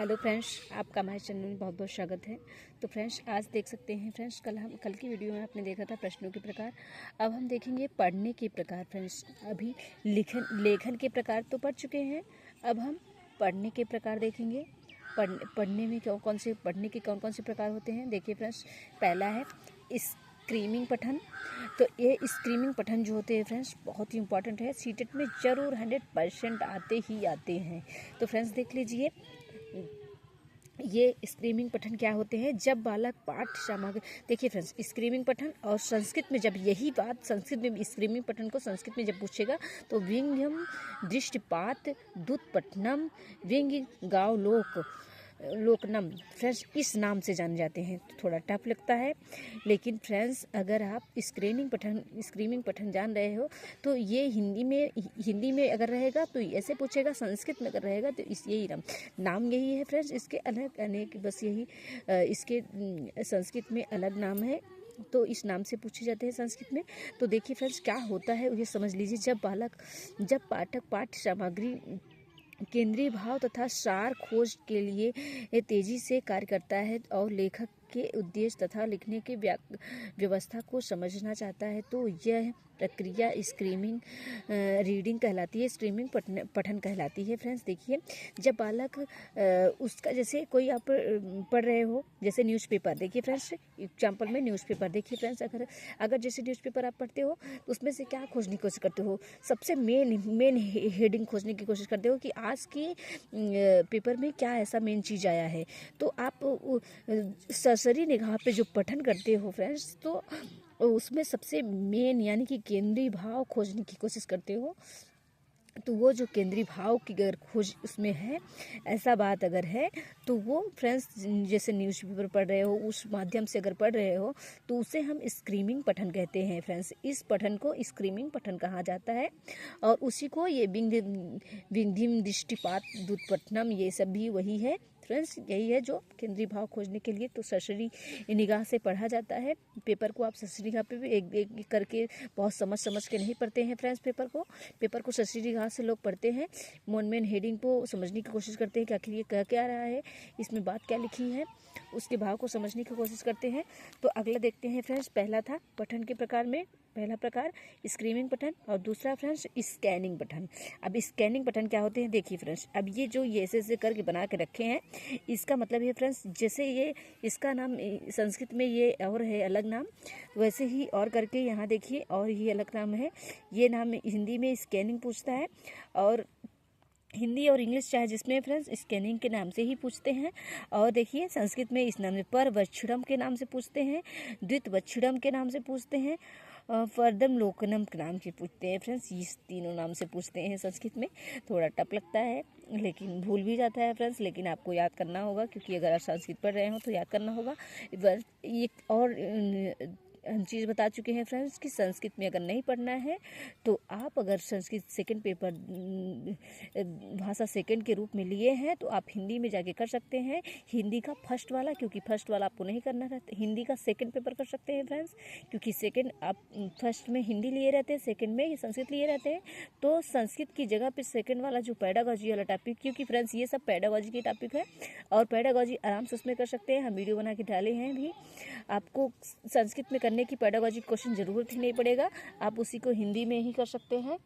Hello friends, आपका हमारे channel में बहुत बहुत स्वागत है। तो फ्रेंड्स, आज देख सकते हैं फ्रेंड्स, कल की वीडियो में आपने देखा था प्रश्नों के प्रकार। अब हम देखेंगे पढ़ने के प्रकार। फ्रेंड्स, अभी लेखन के प्रकार तो पढ़ चुके हैं, अब हम पढ़ने के प्रकार देखेंगे। पढ़ने में पढ़ने के कौन कौन से प्रकार होते हैं, देखिए फ्रेंड्स। पहला है स्क्रीमिंग पठन। तो ये स्क्रीमिंग पठन जो होते हैं फ्रेंड्स, बहुत ही इंपॉर्टेंट है। सीटेट में ज़रूर 100% आते ही आते हैं। तो फ्रेंड्स देख लीजिए, ये स्क्रीमिंग पठन क्या होते हैं। जब बालक पाठ सामग्री, देखिए फ्रेंड्स, स्क्रीमिंग पठन और संस्कृत में जब यही बात संस्कृत में स्क्रीमिंग पठन को संस्कृत में जब पूछेगा तो विंध्यम दृष्टिपात दुत्पठनम व्यंग्य गाव लोकनम फ्रेंड्स इस नाम से जाने जाते हैं। तो थोड़ा टफ लगता है, लेकिन फ्रेंड्स अगर आप स्क्रीमिंग पठन जान रहे हो तो ये हिंदी में अगर रहेगा तो ऐसे पूछेगा, संस्कृत में अगर रहेगा तो यही नाम यही है फ्रेंड्स। इसके अलग अनेक बस यही इसके संस्कृत में अलग नाम है, तो इस नाम से पूछे जाते हैं संस्कृत में। तो देखिए फ्रेंड्स, क्या होता है ये समझ लीजिए। जब पाठक पाठ्य सामग्री केंद्रीय भाव तथा सार खोज के लिए तेजी से कार्य करता है और लेखक के उद्देश्य तथा लिखने की व्यवस्था को समझना चाहता है, तो यह प्रक्रिया स्क्रीमिंग रीडिंग कहलाती है, स्क्रीमिंग पठन कहलाती है। फ्रेंड्स देखिए, जब बालक उसका जैसे कोई आप पढ़ रहे हो, जैसे न्यूज़पेपर, देखिए फ्रेंड्स एग्जाम्पल में न्यूज़पेपर देखिए फ्रेंड्स, अगर जैसे न्यूज़पेपर आप पढ़ते हो तो उसमें से क्या खोजने की कोशिश करते हो, सबसे मेन हेडिंग खोजने की कोशिश करते हो कि आज की पेपर में क्या ऐसा मेन चीज़ आया है। तो आप सरसरी निगाह पे जो पठन करते हो फ्रेंड्स, तो उसमें सबसे मेन यानी कि केंद्रीय भाव खोजने की कोशिश करते हो। तो वो जो केंद्रीय भाव की अगर खोज उसमें है, ऐसा बात अगर है, तो वो फ्रेंड्स जैसे न्यूज़पेपर पढ़ रहे हो उस माध्यम से अगर पढ़ रहे हो तो उसे हम स्क्रीमिंग पठन कहते हैं फ्रेंड्स। इस पठन को स्क्रीमिंग पठन कहा जाता है, और उसी को ये विंध्यम दृष्टिपात दुत्पठनम ये सब भी वही है फ्रेंड्स। यही है जो केंद्रीय भाव खोजने के लिए तो सरसरी निगाह से पढ़ा जाता है। पेपर को आप सरसरी निगाह पे भी एक एक करके बहुत समझ के नहीं पढ़ते हैं फ्रेंड्स। पेपर को सरसरी निगाह से लोग पढ़ते हैं, मेन हेडिंग को समझने की कोशिश करते हैं कि आखिर ये कह क्या रहा है, इसमें बात क्या लिखी है, उसके भाव को समझने की कोशिश करते हैं। तो अगला देखते हैं फ्रेंड्स, पहला था पठन के प्रकार में, पहला प्रकार स्क्रीमिंग पठन और दूसरा फ्रेंड्स स्कैनिंग पठन। अब स्कैनिंग पठन क्या होते हैं, देखिए फ्रेंड्स, अब ये जो ये ऐसे करके बना के रखे हैं, इसका मतलब है फ्रेंड्स, जैसे ये इसका नाम संस्कृत में ये और है अलग नाम, वैसे ही और करके यहाँ देखिए और ये अलग नाम है। ये नाम हिंदी में स्कैनिंग पूछता है, और हिंदी और इंग्लिश चाहे जिसमें फ्रेंड्स स्कैनिंग के नाम से ही पूछते हैं। और देखिए संस्कृत में इस नाम से पर वच्छिड़म के नाम से पूछते हैं, द्वित वच्छिड़म के नाम से पूछते हैं, फर्दम लोकनम के नाम से पूछते हैं फ्रेंड्स। इस तीनों नाम से पूछते हैं संस्कृत में। थोड़ा टफ लगता है, लेकिन भूल भी जाता है फ्रेंड्स, लेकिन आपको याद करना होगा, क्योंकि अगर आप संस्कृत पढ़ रहे हो तो याद करना होगा। एक और हम चीज़ बता चुके हैं फ्रेंड्स कि संस्कृत में अगर नहीं पढ़ना है तो आप अगर संस्कृत सेकंड पेपर भाषा सेकंड के रूप में लिए हैं तो आप हिंदी में जाके कर सकते हैं। हिंदी का फर्स्ट वाला, क्योंकि फर्स्ट वाला आपको नहीं करना रहता, हिंदी का सेकंड पेपर कर सकते हैं फ्रेंड्स, क्योंकि सेकंड आप फर्स्ट में हिंदी लिए रहते हैं, सेकंड में संस्कृत लिए रहते हैं। तो संस्कृत की जगह पे सेकंड वाला जो पेडागॉजी वाला टॉपिक, क्योंकि फ्रेंड्स ये सब पेडागॉजी की टॉपिक है और पेडागॉजी आराम से उसमें कर सकते हैं, हम वीडियो बना के डाले हैं भी। आपको संस्कृत में करने की पेडागॉजी क्वेश्चन जरूरत ही नहीं पड़ेगा, आप उसी को हिंदी में ही कर सकते हैं।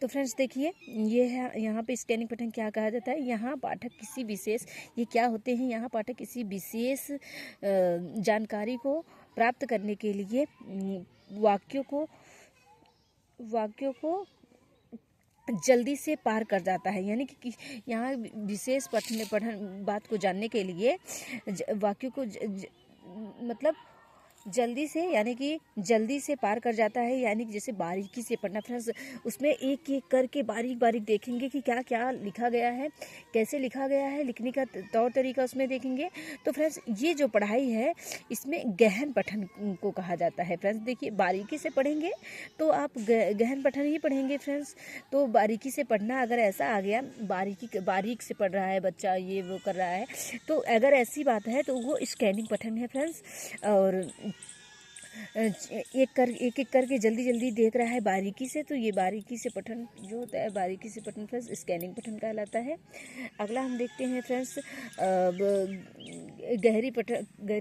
तो फ्रेंड्स देखिए, ये है यहाँ पे स्कैनिंग पठन क्या कहा जाता है। यहाँ पाठक किसी विशेष, ये क्या होते हैं, यहाँ पाठक किसी विशेष जानकारी को प्राप्त करने के लिए वाक्यों को जल्दी से पार कर जाता है, यानी कि यहाँ विशेष पठन बात को जानने के लिए वाक्यों को मतलब जल्दी से, यानी कि जल्दी से पार कर जाता है, यानी कि जैसे बारीकी से पढ़ना फ्रेंड्स, उसमें एक एक करके बारीक देखेंगे कि क्या क्या लिखा गया है, कैसे लिखा गया है, लिखने का तौर तरीका उसमें देखेंगे। तो फ्रेंड्स ये जो पढ़ाई है इसमें गहन पठन को कहा जाता है फ्रेंड्स। देखिए बारीकी से पढ़ेंगे तो आप गहन पठन ही पढ़ेंगे फ्रेंड्स। तो बारीकी से पढ़ना अगर ऐसा आ गया, बारीक से पढ़ रहा है बच्चा, ये वो कर रहा है, तो अगर ऐसी बात है तो वो स्कैनिंग पठन है फ्रेंड्स। और एक एक करके जल्दी जल्दी देख रहा है बारीकी से, तो ये बारीकी से पठन जो होता है, बारीकी से पठन फ्रेंड्स स्कैनिंग पठन कहलाता है। अगला हम देखते हैं फ्रेंड्स गहरी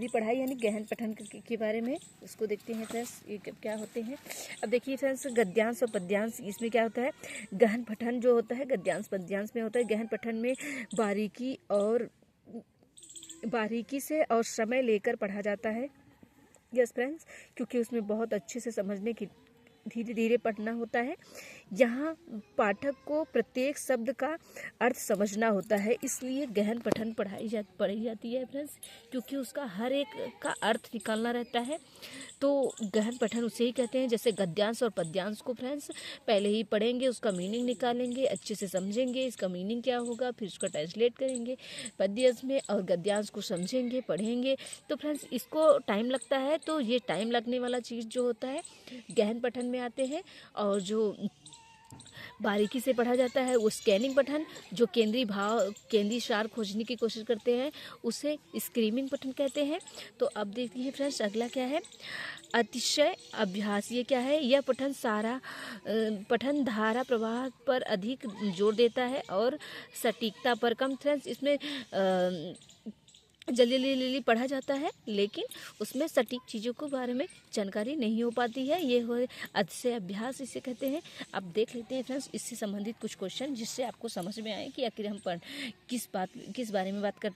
पढ़ाई यानी गहन पठन के बारे में, उसको देखते हैं फ्रेंड्स ये क्या होते हैं। अब देखिए फ्रेंड्स गद्यांश और पद्यांश, इसमें क्या होता है, गहन पठन जो होता है गद्यांश पद्यांश में होता है। गहन पठन में बारीकी से और समय लेकर पढ़ा जाता है। यस फ्रेंड्स, क्योंकि उसमें बहुत अच्छे से समझने की धीरे धीरे पढ़ना होता है। यहाँ पाठक को प्रत्येक शब्द का अर्थ समझना होता है, इसलिए गहन पठन पढ़ी जाती है फ्रेंड्स, क्योंकि उसका हर एक का अर्थ निकालना रहता है। तो गहन पठन उसे ही कहते हैं। जैसे गद्यांश और पद्यांश को फ्रेंड्स पहले ही पढ़ेंगे, उसका मीनिंग निकालेंगे, अच्छे से समझेंगे इसका मीनिंग क्या होगा, फिर उसका ट्रांसलेट करेंगे पद्यांश में, और गद्यांश को समझेंगे, पढ़ेंगे। तो फ्रेंड्स इसको टाइम लगता है, तो ये टाइम लगने वाला चीज़ जो होता है गहन पठन में आते हैं। और जो बारीकी से पढ़ा जाता है वो स्कैनिंग पठन, जो केंद्रीय सार खोजने की कोशिश करते हैं उसे स्क्रीमिंग पठन कहते हैं। तो अब देखिए फ्रेंड्स अगला क्या है, अतिशय अभ्यास। ये क्या है, यह पठन धारा प्रवाह पर अधिक जोर देता है और सटीकता पर कम। फ्रेंड्स इसमें जल्दी पढ़ा जाता है, लेकिन उसमें सटीक चीज़ों के बारे में जानकारी नहीं हो पाती है। ये हो अतिशय अभ्यास इसे कहते हैं। अब देख लेते हैं फ्रेंड्स इससे संबंधित कुछ क्वेश्चन, जिससे आपको समझ में आए कि आखिर हम किस बारे में बात कर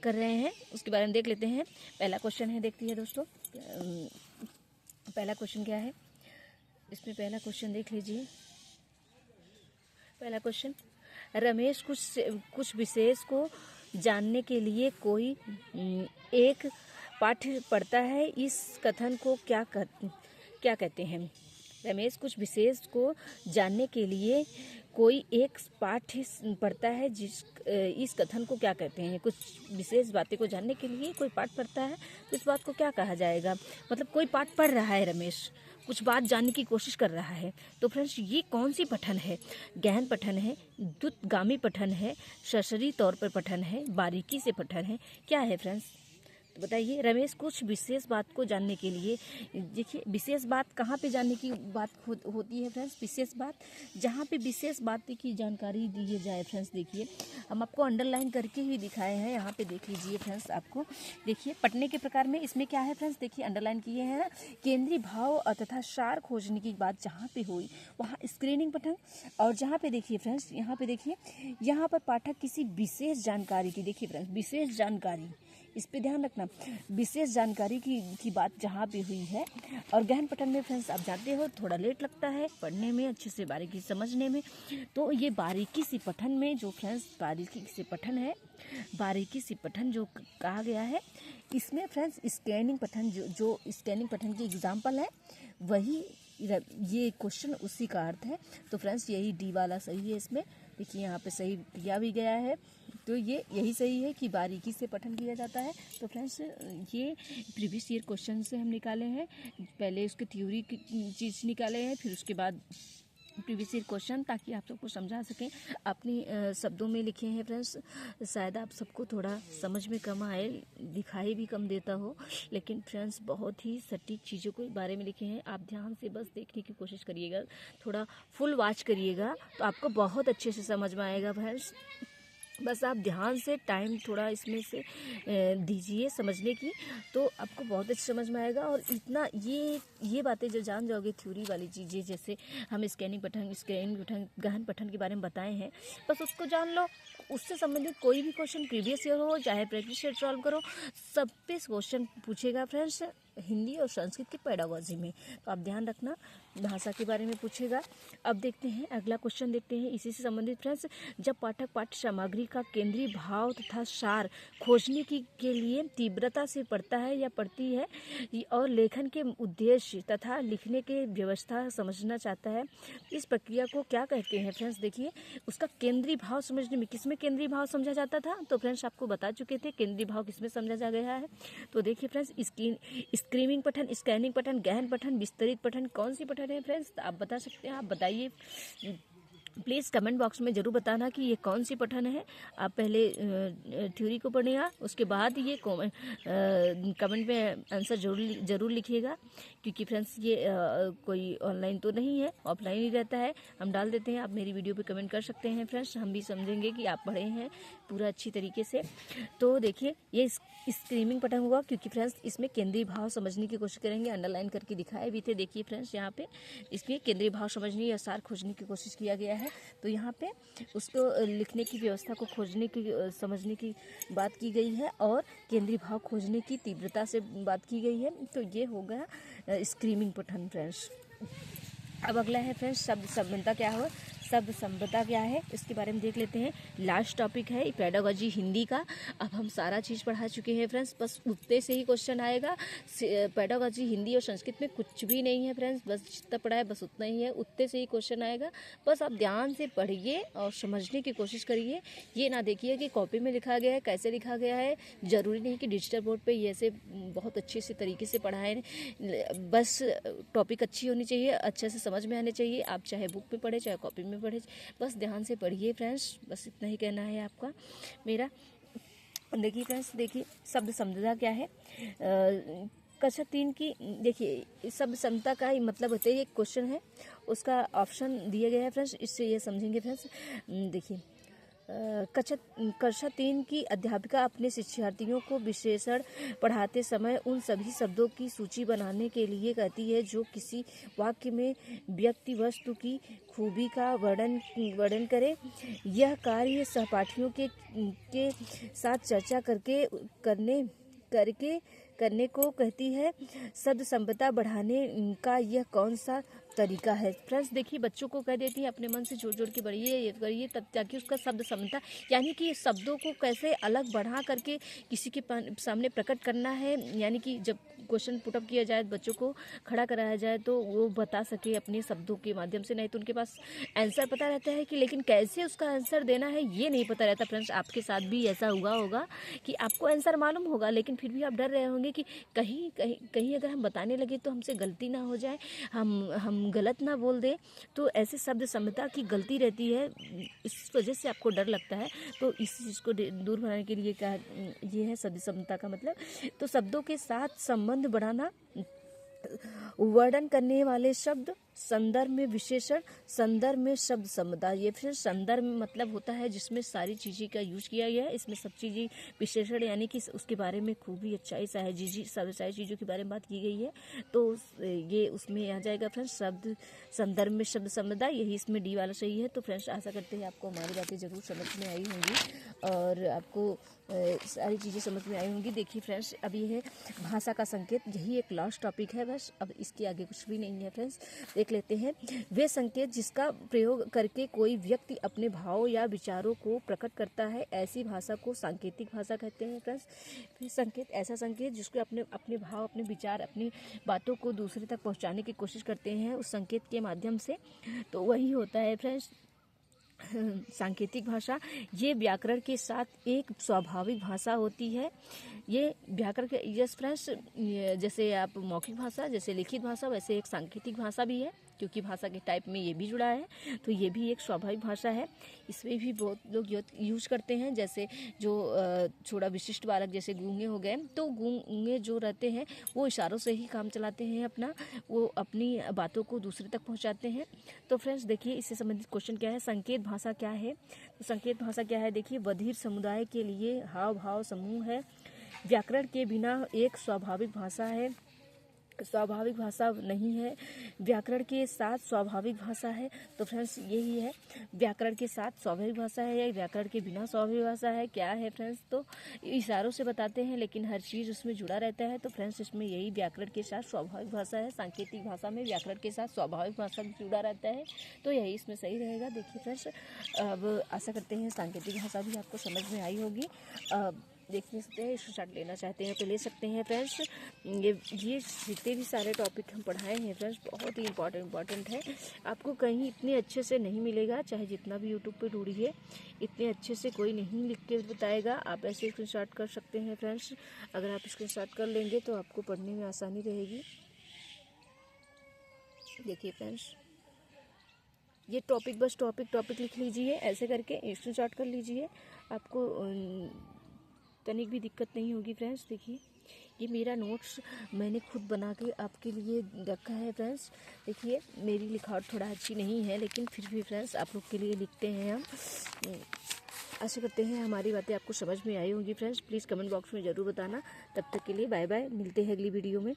रहे हैं, उसके बारे में देख लेते हैं। पहला क्वेश्चन है, देखती है दोस्तों पहला क्वेश्चन क्या है। इसमें पहला क्वेश्चन देख लीजिए। पहला क्वेश्चन, रमेश कुछ विशेष को जानने के लिए कोई एक पाठ्य पढ़ता है, इस कथन को क्या कहते हैं। रमेश कुछ विशेष को जानने के लिए कोई एक पाठ्य पढ़ता है, इस कथन को क्या कहते हैं। कुछ विशेष बातें को जानने के लिए कोई पाठ पढ़ता है, तो इस बात को क्या कहा जाएगा। मतलब कोई पाठ पढ़ रहा है रमेश, कुछ बात जानने की कोशिश कर रहा है। तो फ्रेंड्स ये कौन सी पठन है, गहन पठन है, द्रुतगामी पठन है, सरसरी तौर पर पठन है, बारीकी से पठन है, क्या है फ्रेंड्स। तो बताइए, रमेश कुछ विशेष बात को जानने के लिए, देखिए विशेष बात कहाँ पे जानने की बात होती है फ्रेंड्स। विशेष बात जहाँ पे विशेष बात की जानकारी दी जाए फ्रेंड्स। देखिए हम आपको अंडरलाइन करके ही दिखाए हैं, यहाँ पे देख लीजिए फ्रेंड्स। आपको देखिए पढ़ने के प्रकार में इसमें क्या है फ्रेंड्स, देखिए अंडरलाइन किए हैं ना, केंद्रीय भाव तथा सार खोजने की बात जहाँ पे हुई वहाँ स्क्रीनिंग पठन। और जहाँ पे देखिए फ्रेंड्स, यहाँ पे देखिए, यहाँ पर पाठक किसी विशेष जानकारी की, देखिए फ्रेंड्स विशेष जानकारी, इस पे ध्यान रखना, विशेष जानकारी की बात जहाँ पे हुई है। और गहन पठन में फ्रेंड्स आप जानते हो थोड़ा लेट लगता है पढ़ने में, अच्छे से बारीकी समझने में। तो ये बारीकी से पठन में जो फ्रेंड्स बारीकी से पठन है, बारीकी से पठन जो कहा गया है, इसमें फ्रेंड्स स्कैनिंग पठन जो स्कैनिंग पठन की एग्जाम्पल है, वही ये क्वेश्चन उसी का अर्थ है। तो फ्रेंड्स यही डी वाला सही है। इसमें देखिए यहाँ पे सही दिया भी गया है, तो ये यही सही है कि बारीकी से पठन किया जाता है। तो फ्रेंड्स ये प्रीवियस ईयर क्वेश्चन से हम निकाले हैं, पहले उसके थ्योरी की चीज़ निकाले हैं, फिर उसके बाद प्रीवियस ईयर क्वेश्चन, ताकि आप सबको समझा सकें। अपनी शब्दों में लिखे हैं फ्रेंड्स, शायद आप सबको थोड़ा समझ में कम आए, दिखाई भी कम देता हो, लेकिन फ्रेंड्स बहुत ही सटीक चीज़ों के बारे में लिखे हैं। आप ध्यान से बस देखने की कोशिश करिएगा, थोड़ा फुल वॉच करिएगा, तो आपको बहुत अच्छे से समझ में आएगा फ्रेंड्स। बस आप ध्यान से टाइम थोड़ा इसमें से दीजिए समझने की, तो आपको बहुत अच्छी समझ में आएगा। और इतना ये बातें जो जान जाओगे, थ्योरी वाली चीज़ें, जैसे हम स्कैनिंग पठन गहन पठन के बारे में बताए हैं, बस उसको जान लो। उससे संबंधित कोई भी क्वेश्चन प्रीवियस ईयर हो चाहे प्रैक्टिस ईयर सॉल्व करो, सब पे क्वेश्चन पूछेगा फ्रेंड्स, हिंदी और संस्कृत की पेडागोजी में। तो आप ध्यान रखना, भाषा के बारे में पूछेगा। अब देखते हैं अगला क्वेश्चन, देखते हैं इसी से संबंधित फ्रेंड्स। जब पाठक पाठ्य सामग्री का केंद्रीय भाव तथा सार खोजने के लिए तीव्रता से पढ़ता है या पढ़ती है, और लेखन के उद्देश्य तथा लिखने के व्यवस्था समझना चाहता है, इस प्रक्रिया को क्या कहते हैं फ्रेंड्स। देखिए उसका केंद्रीय भाव समझने में, किसमें केंद्रीय भाव समझा जाता था, तो फ्रेंड्स आपको बता चुके थे केंद्रीय भाव किसमें समझा जा गया है। तो देखिए फ्रेंड्स स्क्रीमिंग पठन, स्कैनिंग पठन, गहन पठन, विस्तरित पठन, कौन सी पठन है फ्रेंड्स, आप बता सकते हैं, आप बताइए। प्लीज़ कमेंट बॉक्स में ज़रूर बताना कि ये कौन सी पठन है। आप पहले थ्योरी को पढ़िएगा, उसके बाद ये कमेंट में आंसर ज़रूर लिखिएगा, क्योंकि फ्रेंड्स ये कोई ऑनलाइन तो नहीं है, ऑफलाइन ही रहता है। हम डाल देते हैं, आप मेरी वीडियो पे कमेंट कर सकते हैं फ्रेंड्स, हम भी समझेंगे कि आप पढ़े हैं पूरा अच्छी तरीके से। तो देखिए ये स्क्रीमिंग पठन हुआ, क्योंकि फ्रेंड्स इसमें केंद्रीय भाव समझने की कोशिश करेंगे। अंडरलाइन करके दिखाए भी थे, देखिए फ्रेंड्स यहाँ पे इसमें केंद्रीय भाव समझने या सार खोजने की कोशिश किया गया है। तो यहाँ पे उसको लिखने की व्यवस्था को खोजने की समझने की बात की गई है, और केंद्रीय भाव खोजने की तीव्रता से बात की गई है। तो ये हो गया स्क्रीमिंग पठन फ्रेंड्स। अब अगला है फ्रेंड्स शब्द संबंधता क्या हो, शब्द संबंधता क्या है इसके बारे में देख लेते हैं। लास्ट टॉपिक है पेडागोजी हिंदी का। अब हम सारा चीज़ पढ़ा चुके हैं फ्रेंड्स, बस उतने से ही क्वेश्चन आएगा। पेडागोजी हिंदी और संस्कृत में कुछ भी नहीं है फ्रेंड्स, बस जितना पढ़ा है बस उतना ही है, उतने से ही क्वेश्चन आएगा। बस आप ध्यान से पढ़िए और समझने की कोशिश करिए। ये ना देखिए कि कॉपी में लिखा गया है, कैसे लिखा गया है। ज़रूरी नहीं कि डिजिटल बोर्ड पर ये ऐसे बहुत अच्छे से तरीके से पढ़ाएं, बस टॉपिक अच्छी होनी चाहिए, अच्छे से समझ में आने चाहिए। आप चाहे बुक में पढ़े चाहे कॉपी में पढ़े, बस ध्यान से पढ़िए फ्रेंड्स, बस इतना ही कहना है आपका मेरा। देखिए फ्रेंड्स, देखिए शब्द समझदा क्या है। कक्षा 3 की देखिए शब्द समता का ही मतलब होता है, ये क्वेश्चन है, उसका ऑप्शन दिया गया है फ्रेंड्स, इससे ये समझेंगे फ्रेंड्स। देखिए कक्षा 3 की अध्यापिका अपने शिक्षार्थियों को विशेषण पढ़ाते समय उन सभी शब्दों की सूची बनाने के लिए कहती है जो किसी वाक्य में व्यक्ति वस्तु की खूबी का वर्णन करे। यह कार्य सहपाठियों के साथ चर्चा करने को कहती है। शब्द संपदा बढ़ाने का यह कौन सा तरीका है फ्रेंड्स। देखिए बच्चों को कह देती है अपने मन से जोड़ जोड़ के बढ़िए, ये करिए, तब ताकि उसका शब्द समता, यानी कि शब्दों को कैसे अलग बढ़ा करके किसी के सामने प्रकट करना है। यानी कि जब क्वेश्चन पुटअप किया जाए, बच्चों को खड़ा कराया जाए, तो वो बता सके अपने शब्दों के माध्यम से। नहीं तो उनके पास आंसर पता रहता है कि, लेकिन कैसे उसका आंसर देना है ये नहीं पता रहता फ्रेंड्स। आपके साथ भी ऐसा हुआ होगा कि आपको आंसर मालूम होगा, लेकिन फिर भी आप डर रहे होंगे कि कहीं अगर हम बताने लगे तो हमसे गलती ना हो जाए, हम गलत ना बोल दे। तो ऐसे शब्द समता की गलती रहती है, इस वजह से आपको डर लगता है। तो इस चीज़ को दूर बनाने के लिए क्या ये है शब्द समता का मतलब। तो शब्दों के साथ संबंध बढ़ाना, वर्णन करने वाले शब्द, संदर्भ में विशेषण, संदर्भ में शब्द समुदा। ये फिर संदर्भ में मतलब होता है जिसमें सारी चीज़ें का यूज किया गया है। इसमें सब चीज़ें विशेषण यानी कि उसके बारे में खूबी अच्छाई सारी चीज़ों के बारे में बात की गई है, तो ये उसमें आ जाएगा फ्रेंड्स शब्द संदर्भ में शब्द समुदा। यही इसमें डी वाला सही है। तो फ्रेंड्स आशा करते हैं आपको हमारी बातें ज़रूर समझ में आई होंगी और आपको सारी चीज़ें समझ में आई होंगी। देखिए फ्रेंड्स, अब ये है भाषा का संकेत, यही एक लास्ट टॉपिक है बस, अब इसके आगे कुछ भी नहीं है फ्रेंड्स। देख लेते हैं वे संकेत जिसका प्रयोग करके कोई व्यक्ति अपने भाव या विचारों को प्रकट करता है, ऐसी भाषा को सांकेतिक भाषा कहते हैं फ्रेंड्स। फिर संकेत ऐसा संकेत जिसको अपने भाव, अपने विचार, अपनी बातों को दूसरे तक पहुंचाने की कोशिश करते हैं उस संकेत के माध्यम से, तो वही होता है फ्रेंड्स सांकेतिक भाषा। ये व्याकरण के साथ एक स्वाभाविक भाषा होती है। ये व्याकरण के यस फ्रेंड्स, जैसे आप मौखिक भाषा, जैसे लिखित भाषा, वैसे एक सांकेतिक भाषा भी है, क्योंकि भाषा के टाइप में ये भी जुड़ा है। तो ये भी एक स्वाभाविक भाषा है, इसमें भी बहुत लोग यूज करते हैं। जैसे जो थोड़ा विशिष्ट बालक जैसे गूंगे हो गए, तो गूंगे जो रहते हैं वो इशारों से ही काम चलाते हैं अपना, वो अपनी बातों को दूसरे तक पहुंचाते हैं। तो फ्रेंड्स देखिए इससे संबंधित क्वेश्चन क्या है, संकेत भाषा क्या है। तो संकेत भाषा क्या है, देखिए बधिर समुदाय के लिए हाव भाव समूह है, व्याकरण के बिना एक स्वाभाविक भाषा है, स्वाभाविक भाषा नहीं है, व्याकरण के साथ स्वाभाविक भाषा है। तो फ्रेंड्स यही है, व्याकरण के साथ स्वाभाविक भाषा है या व्याकरण के बिना स्वाभाविक भाषा है, क्या है फ्रेंड्स। तो इशारों से बताते हैं लेकिन हर चीज़ उसमें जुड़ा रहता है। तो फ्रेंड्स इसमें यही व्याकरण के साथ स्वाभाविक भाषा है, सांकेतिक भाषा में व्याकरण के साथ स्वाभाविक भाषा जुड़ा रहता है, तो यही इसमें सही रहेगा। देखिए फ्रेंड्स, अब आशा करते हैं सांकेतिक भाषा भी आपको समझ में आई होगी। देख सकते हैं, स्क्रीनशॉट लेना चाहते हैं तो ले सकते हैं फ्रेंड्स। ये जितने भी सारे टॉपिक हम पढ़ाए हैं फ्रेंड्स बहुत ही इम्पॉर्टेंट है, आपको कहीं इतने अच्छे से नहीं मिलेगा, चाहे जितना भी यूट्यूब पे ढूंढिए इतने अच्छे से कोई नहीं लिख के बताएगा। आप ऐसे स्क्रीनशॉट कर सकते हैं फ्रेंड्स, अगर आप स्क्रीनशॉट कर लेंगे तो आपको पढ़ने में आसानी रहेगी। देखिए फ्रेंड्स, ये टॉपिक बस टॉपिक लिख लीजिए, ऐसे करके स्क्रीनशॉट कर लीजिए, आपको तनिक भी दिक्कत नहीं होगी फ्रेंड्स। देखिए ये मेरा नोट्स मैंने खुद बना के आपके लिए रखा है फ्रेंड्स। देखिए मेरी लिखावट थोड़ा अच्छी नहीं है, लेकिन फिर भी फ्रेंड्स आप लोग के लिए लिखते हैं हम। आशा करते हैं हमारी बातें आपको समझ में आई होंगी फ्रेंड्स। प्लीज़ कमेंट बॉक्स में ज़रूर बताना। तब तक के लिए बाय बाय, मिलते हैं अगली वीडियो में।